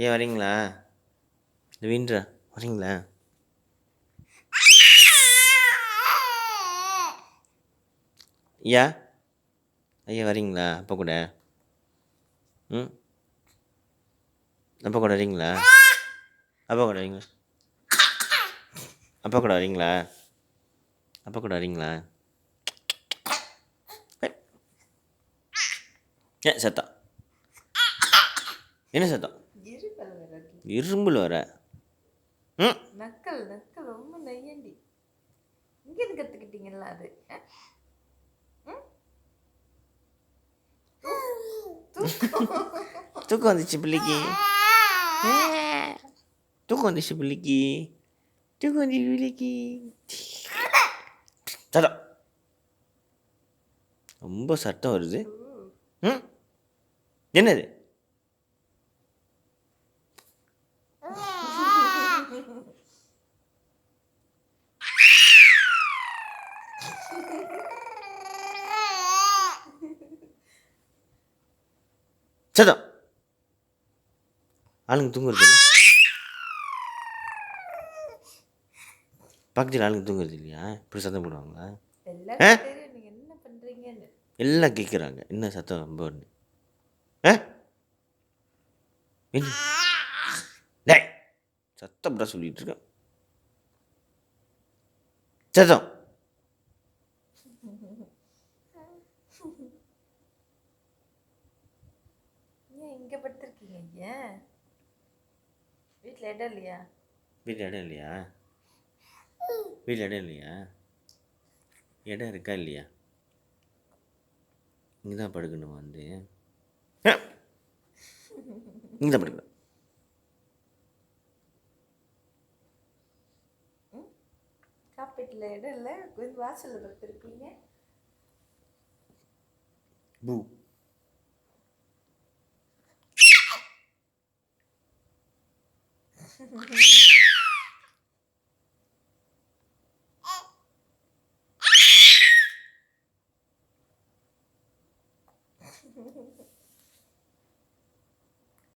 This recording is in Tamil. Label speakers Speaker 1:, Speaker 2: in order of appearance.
Speaker 1: ஐயா வரீங்களா? ரவீந்திரா வரீங்களா? ஐயா ஐயா வரீங்களா? அப்பா கூட ம் அப்பா கூட வரீங்களா? அப்பா கூட வரீங்களா? அப்பா கூட வரீங்களா? அப்பா கூட வரீங்களா? சத்தம் என்ன சத்தம்? இரும்புல வர
Speaker 2: நக்கல் நக்கல் ரொம்ப நையண்டி. இங்கேருந்து கற்றுக்கிட்டீங்களா அது?
Speaker 1: தூக்கம் வந்துச்சு பிள்ளைக்கு. தூக்கம் வந்துச்சு பிள்ளைக்கு. தூக்கம் வந்துச்சு பிள்ளைக்கு. சத்தம் ரொம்ப சத்தம் வருது. ம் என்னது? சத்தம் ஆளுங்க தூங்குறது இல்லை. பக்கத்தில் ஆளுங்க தூங்குறது இல்லையா? இப்படி சத்தம் போடுவாங்களா?
Speaker 2: எல்லாருக்கும் தெரியும் நீங்க என்ன பண்றீங்கன்னு.
Speaker 1: எல்லாம் கேட்குறாங்க என்ன சத்தம் ரொம்ப ஒன்று. டேய் சத்தம் தான் சொல்லிட்டு இருக்கேன். சத்தம்
Speaker 2: ஏன் இங்க படுத்திருக்கீங்க? ஏன் வீட்டில் இடம் இல்லையா?
Speaker 1: வீட்டில் இடம் இல்லையா? வீட்டில் இடம் இல்லையா? இடம் இருக்கா இல்லையா? இங்கே தான் படுக்கணும் வந்து. இங்கே தான் படுக்கணும்.
Speaker 2: காப்பீட்டில் இடம் இல்லை, கொஞ்சம் வாசலில் படுத்திருக்கீங்க.
Speaker 1: பூ